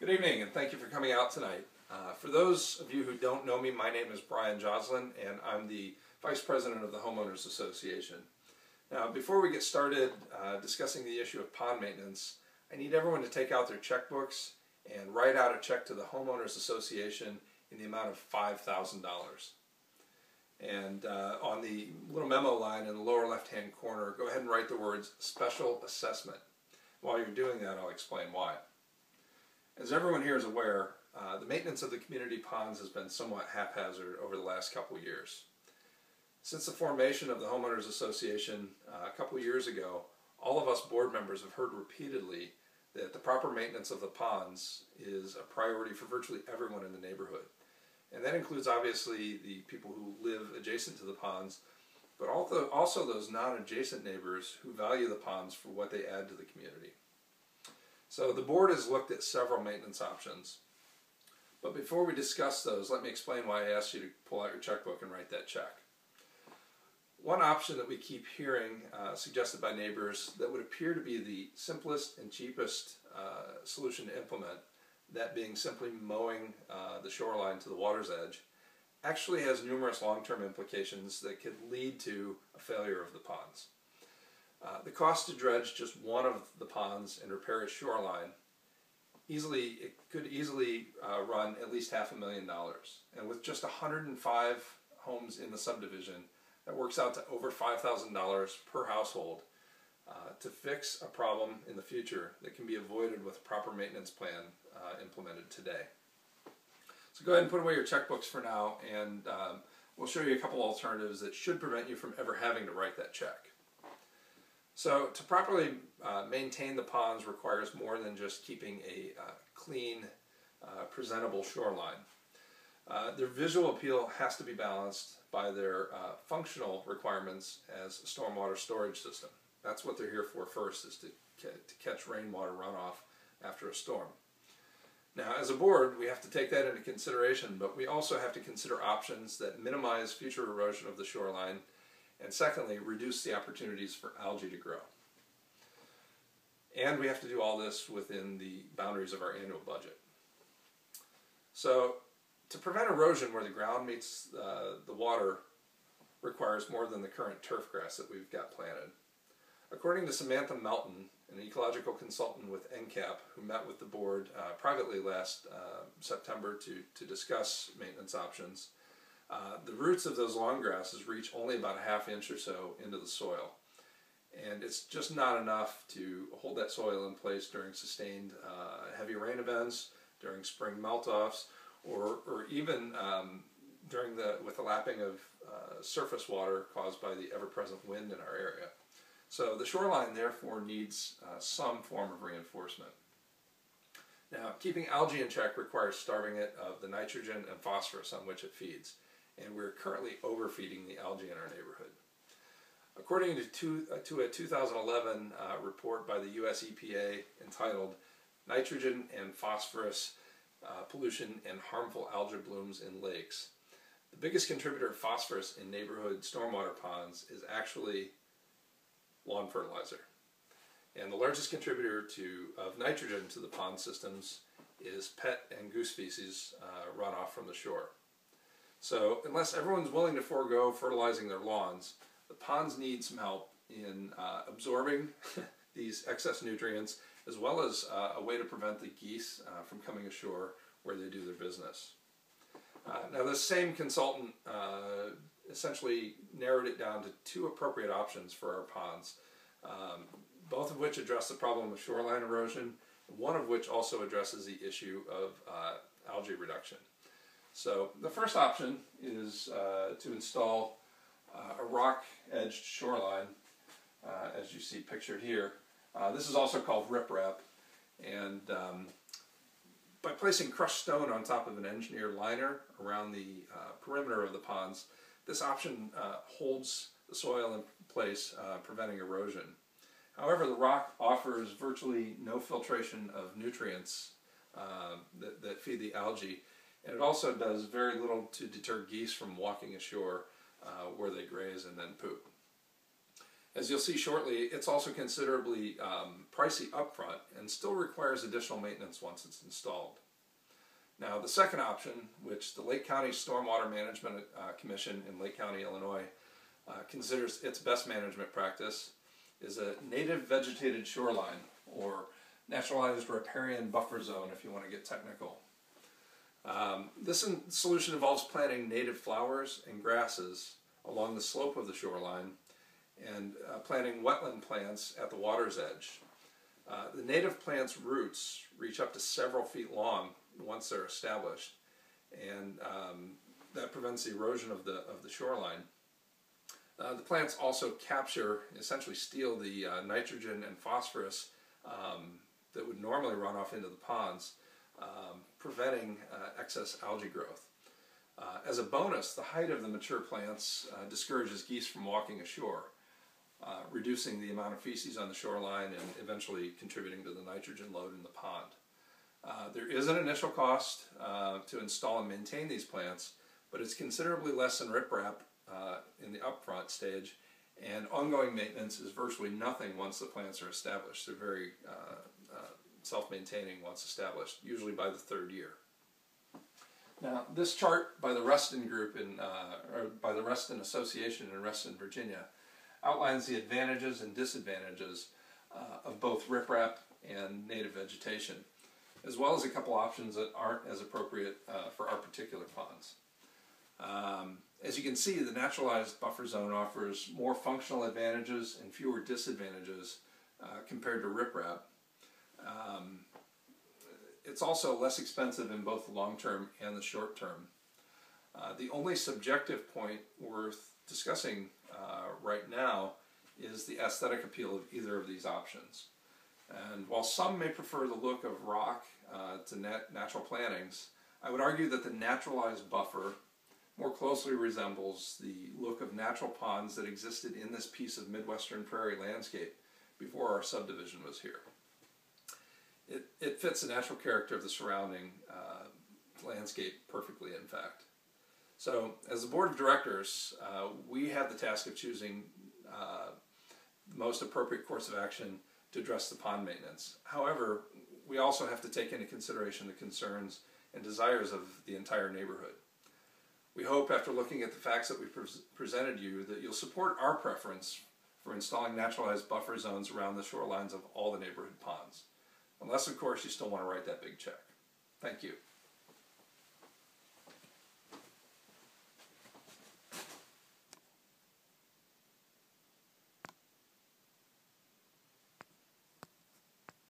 Good evening, and thank you for coming out tonight. For those of you who don't know me, my name is Brian Joslin, and I'm the Vice President of the Homeowners Association. Now, before we get started discussing the issue of pond maintenance, I need everyone to take out their checkbooks and write out a check to the Homeowners Association in the amount of $5,000. And on the little memo line in the lower left-hand corner, go ahead and write the words "Special Assessment." While you're doing that, I'll explain why. As everyone here is aware, the maintenance of the community ponds has been somewhat haphazard over the last couple of years. Since the formation of the Homeowners Association a couple of years ago, all of us board members have heard repeatedly that the proper maintenance of the ponds is a priority for virtually everyone in the neighborhood. And that includes obviously the people who live adjacent to the ponds, but also those non-adjacent neighbors who value the ponds for what they add to the community. So the board has looked at several maintenance options. But before we discuss those, let me explain why I asked you to pull out your checkbook and write that check. One option that we keep hearing suggested by neighbors that would appear to be the simplest and cheapest solution to implement, that being simply mowing the shoreline to the water's edge, actually has numerous long-term implications that could lead to a failure of the ponds. The cost to dredge just one of the ponds and repair its shoreline could easily run at least $500,000. And with just 105 homes in the subdivision, that works out to over $5,000 per household to fix a problem in the future that can be avoided with a proper maintenance plan implemented today. So go ahead and put away your checkbooks for now, and we'll show you a couple alternatives that should prevent you from ever having to write that check. So to properly maintain the ponds requires more than just keeping a clean, presentable shoreline. Their visual appeal has to be balanced by their functional requirements as a stormwater storage system. That's what they're here for first, is to catch rainwater runoff after a storm. Now, as a board, we have to take that into consideration, but we also have to consider options that minimize future erosion of the shoreline, and secondly, reduce the opportunities for algae to grow. And we have to do all this within the boundaries of our annual budget. So, to prevent erosion where the ground meets the water requires more than the current turf grass that we've got planted. According to Samantha Melton, an ecological consultant with NCAP who met with the board privately last September to discuss maintenance options, the roots of those long grasses reach only about a ½ inch or so into the soil. And it's just not enough to hold that soil in place during sustained heavy rain events, during spring melt-offs, or even with the lapping of surface water caused by the ever-present wind in our area. So the shoreline therefore needs some form of reinforcement. Now, keeping algae in check requires starving it of the nitrogen and phosphorus on which it feeds, and we're currently overfeeding the algae in our neighborhood. According to a 2011 report by the US EPA entitled "Nitrogen and Phosphorus Pollution and Harmful Algae Blooms in Lakes," the biggest contributor of phosphorus in neighborhood stormwater ponds is actually lawn fertilizer. And the largest contributor of nitrogen to the pond systems is pet and goose feces runoff from the shore. So unless everyone's willing to forego fertilizing their lawns, the ponds need some help in absorbing these excess nutrients, as well as a way to prevent the geese from coming ashore where they do their business. Now, this same consultant essentially narrowed it down to two appropriate options for our ponds, both of which address the problem of shoreline erosion, one of which also addresses the issue of algae reduction. So the first option is to install a rock-edged shoreline, as you see pictured here. This is also called riprap, and by placing crushed stone on top of an engineered liner around the perimeter of the ponds, this option holds the soil in place, preventing erosion. However, the rock offers virtually no filtration of nutrients that feed the algae, and it also does very little to deter geese from walking ashore where they graze and then poop. As you'll see shortly, it's also considerably pricey upfront and still requires additional maintenance once it's installed. Now, the second option, which the Lake County Stormwater Management Commission in Lake County, Illinois, considers its best management practice, is a native vegetated shoreline, or naturalized riparian buffer zone if you want to get technical. This solution involves planting native flowers and grasses along the slope of the shoreline and planting wetland plants at the water's edge. The native plants' roots reach up to several feet long once they're established, and that prevents the erosion of the shoreline. The plants also capture, essentially steal the nitrogen and phosphorus that would normally run off into the ponds, preventing excess algae growth. As a bonus, the height of the mature plants discourages geese from walking ashore, reducing the amount of feces on the shoreline and eventually contributing to the nitrogen load in the pond. There is an initial cost to install and maintain these plants, but it's considerably less than riprap in the upfront stage, and ongoing maintenance is virtually nothing once the plants are established. They're very self-maintaining once established, usually by the third year. Now, this chart by the Ruston Group or by the Ruston Association in Ruston, Virginia, outlines the advantages and disadvantages of both riprap and native vegetation, as well as a couple options that aren't as appropriate for our particular ponds. As you can see, the naturalized buffer zone offers more functional advantages and fewer disadvantages compared to riprap. It's also less expensive in both the long term and the short term. The only subjective point worth discussing right now is the aesthetic appeal of either of these options. And while some may prefer the look of rock to natural plantings, I would argue that the naturalized buffer more closely resembles the look of natural ponds that existed in this piece of Midwestern prairie landscape before our subdivision was here. It fits the natural character of the surrounding landscape perfectly, in fact. So, as the board of directors, we have the task of choosing the most appropriate course of action to address the pond maintenance. However, we also have to take into consideration the concerns and desires of the entire neighborhood. We hope, after looking at the facts that we've presented you, that you'll support our preference for installing naturalized buffer zones around the shorelines of all the neighborhood ponds. Unless, of course, you still want to write that big check. Thank you.